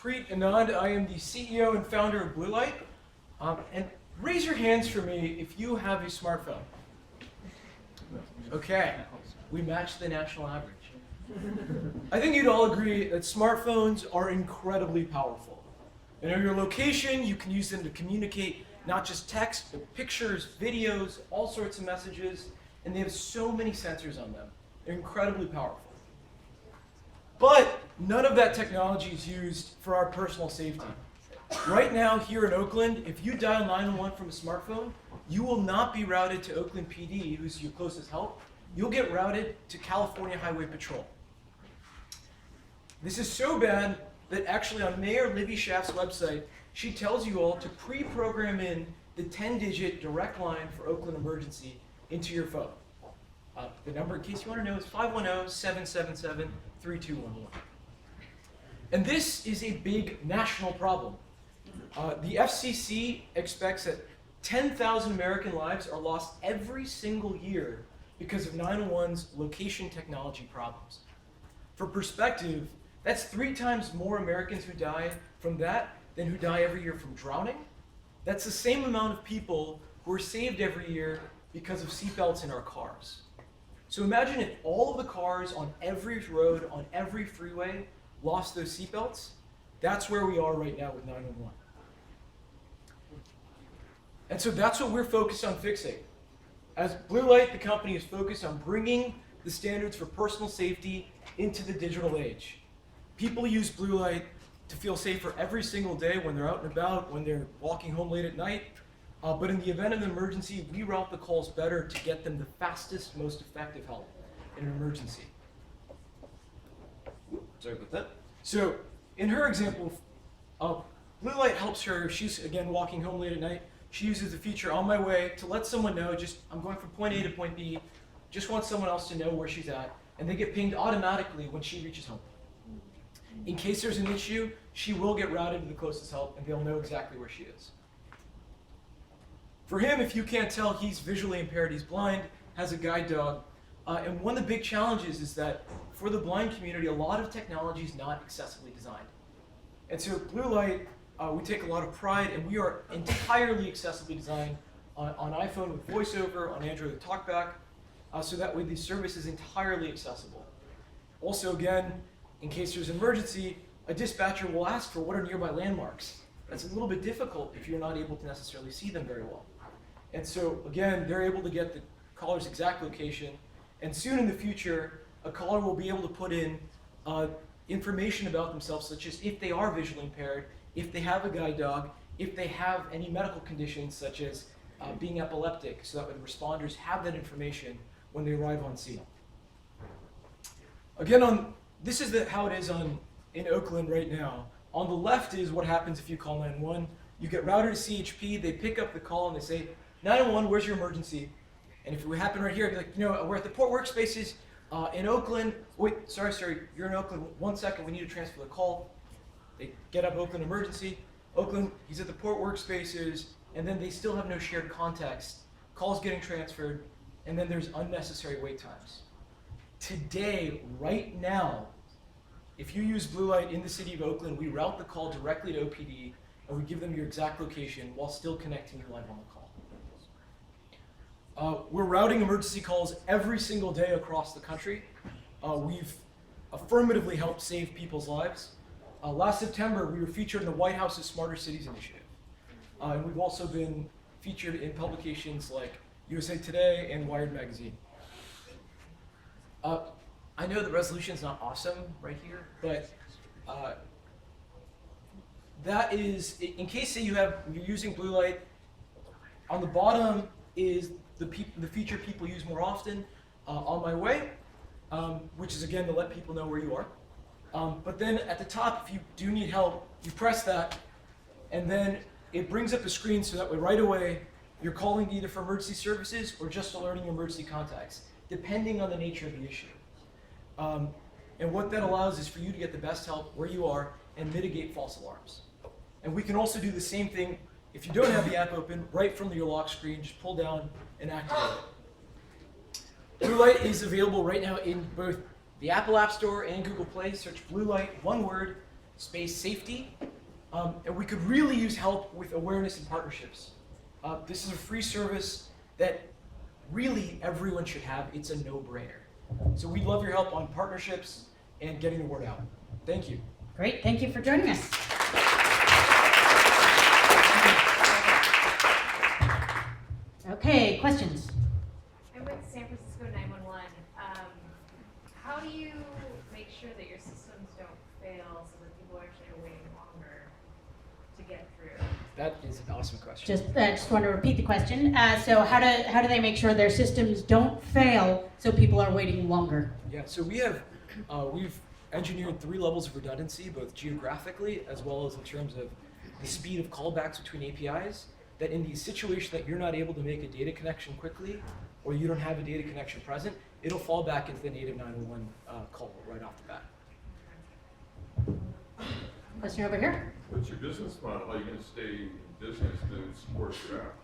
Preet Anand. I am the CEO and founder of BlueLight. And raise your hands for me if you have a smartphone. Okay, we match the national average. I think you'd all agree that smartphones are incredibly powerful. They know your location, you can use them to communicate not just text, but pictures, videos, all sorts of messages, and they have so many sensors on them. They're incredibly powerful. But none of that technology is used for our personal safety. Right now, here in Oakland, if you dial 911 from a smartphone, you will not be routed to Oakland PD, who's your closest help. You'll get routed to California Highway Patrol. This is so bad that actually on Mayor Libby Schaaf's website, she tells you all to pre-program in the 10-digit direct line for Oakland Emergency into your phone. The number, in case you want to know, is 510-777-3211. And this is a big national problem. The FCC expects that 10,000 American lives are lost every single year because of 911's location technology problems. For perspective, that's 3 times more Americans who die from that than who die every year from drowning. That's the same amount of people who are saved every year because of seatbelts in our cars. So imagine if all of the cars on every road, on every freeway, lost those seatbelts. That's where we are right now with 911. And so that's what we're focused on fixing. As BlueLight, the company is focused on bringing the standards for personal safety into the digital age. People use BlueLight to feel safer every single day when they're out and about, when they're walking home late at night. But in the event of an emergency, we route the calls better to get them the fastest, most effective help in an emergency. Sorry about that. So in her example, BlueLight helps her if she's, again, walking home late at night. She uses the feature on my way to let someone know, I'm going from point A to point B, just want someone else to know where she's at, and they get pinged automatically when she reaches home. In case there's an issue, she will get routed to the closest help, and they'll know exactly where she is. For him, if you can't tell, he's visually impaired, he's blind, has a guide dog, and one of the big challenges is that for the blind community, a lot of technology is not accessibly designed. And so BlueLight, we take a lot of pride, and we are entirely accessibly designed on iPhone with VoiceOver, on Android with TalkBack, so that way the service is entirely accessible. Also, again, in case there's an emergency, a dispatcher will ask for what are nearby landmarks. That's a little bit difficult if you're not able to necessarily see them very well. And so, again, they're able to get the caller's exact location, and soon in the future, a caller will be able to put in information about themselves, such as if they are visually impaired, if they have a guide dog, if they have any medical conditions, such as being epileptic, so that when responders have that information when they arrive on scene. Again, this is how it is in Oakland right now. On the left is what happens if you call 911. You get routed to CHP, they pick up the call and they say, 911, where's your emergency? And if it would happen right here, I'd be like, we're at the port workspaces in Oakland. Wait, sorry, you're in Oakland. 1 second, we need to transfer the call. They get up Oakland emergency. Oakland, he's at the port workspaces, and then they still have no shared context. Calls getting transferred, and then there's unnecessary wait times. Today, right now, if you use BlueLight in the city of Oakland, we route the call directly to OPD, and we give them your exact location while still connecting you live on the call. We're routing emergency calls every single day across the country. We've affirmatively helped save people's lives. Last September, we were featured in the White House's Smarter Cities Initiative. And we've also been featured in publications like USA Today and Wired Magazine. I know the resolution's not awesome right here, but that is, in case you're using BlueLight, on the bottom is the feature people use more often, on my way, which is again to let people know where you are. But then at the top, if you do need help, you press that, and then it brings up the screen so that way right away you're calling either for emergency services or just alerting your emergency contacts, depending on the nature of the issue. And what that allows is for you to get the best help where you are and mitigate false alarms. And we can also do the same thing if you don't have the app open, right from your lock screen, just pull down and activate it. BlueLight is available right now in both the Apple App Store and Google Play. Search BlueLight, one word, space safety, and we could really use help with awareness and partnerships. This is a free service that really everyone should have. It's a no-brainer. So we'd love your help on partnerships and getting the word out. Thank you. Great, thank you for joining us. Okay, questions? I'm with San Francisco 911. How do you make sure that your systems don't fail so that people actually are waiting longer to get through? That is an awesome question. Just want to repeat the question. So how do they make sure their systems don't fail so people are waiting longer? Yeah, so we've engineered 3 levels of redundancy, both geographically as well as in terms of the speed of callbacks between APIs, that in the situation that you're not able to make a data connection quickly, or you don't have a data connection present, it'll fall back into the native 911 call right off the bat. Question over here. What's your business model? How are you going to stay in business to support your app?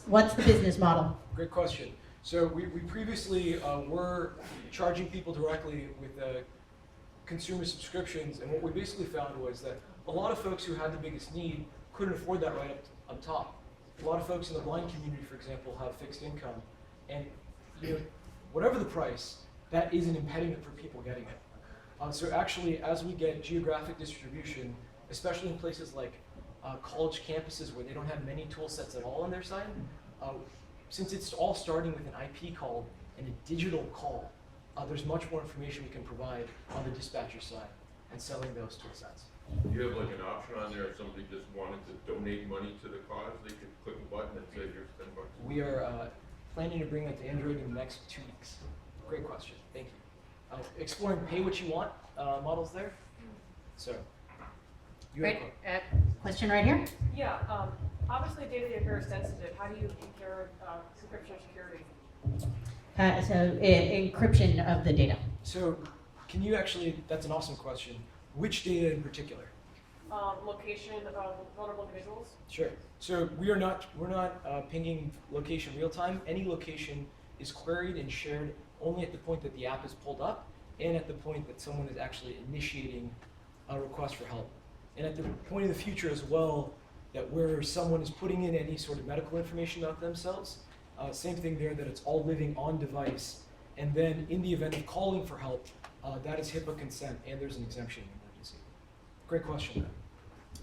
What's the business model? Great question. So we previously were charging people directly with consumer subscriptions, and what we basically found was that a lot of folks who had the biggest need couldn't afford that right up top. A lot of folks in the blind community, for example, have fixed income, and whatever the price, that is an impediment for people getting it. So actually, as we get geographic distribution, especially in places like college campuses where they don't have many tool sets at all on their side, since it's all starting with an IP call and a digital call, there's much more information we can provide on the dispatcher side and selling those tool sets. Do you have like an option on there if somebody just wanted to donate money to the cause? They could click a button and say, here's $10. We are planning to bring that to Android in the next 2 weeks. Great question. Thank you. Exploring pay what you want models there. So, you have Great. Question right here. Yeah, obviously data is very sensitive. How do you ensure encryption security? Encryption of the data. So, can you actually? That's an awesome question. Which data in particular? Location of vulnerable individuals. Sure. So we're not pinging location real time. Any location is queried and shared only at the point that the app is pulled up and at the point that someone is actually initiating a request for help. And at the point in the future as well, that where someone is putting in any sort of medical information about themselves, same thing there, that it's all living on device. And then in the event of calling for help, that is HIPAA consent and there's an exemption in emergency. Great question.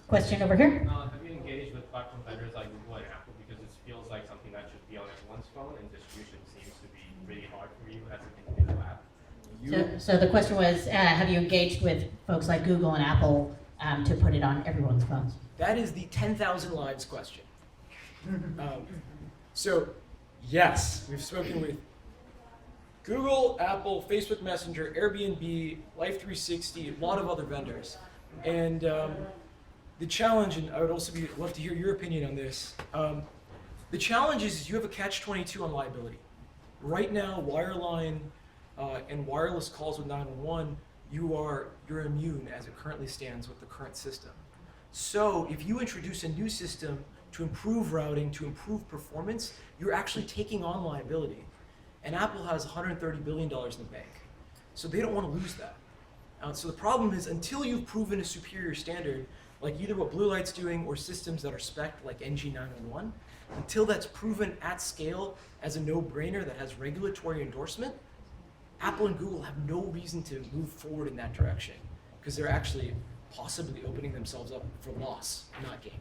Question over here. Have you engaged with platform vendors like Google and Apple, because it feels like something that should be on everyone's phone, and distribution seems to be really hard for you as an individual app? So the question was, have you engaged with folks like Google and Apple to put it on everyone's phones? That is the 10,000 lives question. So, yes, we've spoken with Google, Apple, Facebook Messenger, Airbnb, Life360, a lot of other vendors. And the challenge, and I would also love to hear your opinion on this, the challenge is you have a catch-22 on liability. Right now, wireline and wireless calls with 911, you're immune as it currently stands with the current system. So if you introduce a new system to improve routing, to improve performance, you're actually taking on liability. And Apple has $130 billion in the bank. So they don't want to lose that. So the problem is, until you've proven a superior standard, like either what BlueLight's doing or systems that are spec'd like NG911, until that's proven at scale as a no-brainer that has regulatory endorsement, Apple and Google have no reason to move forward in that direction, because they're actually possibly opening themselves up for loss, not gain.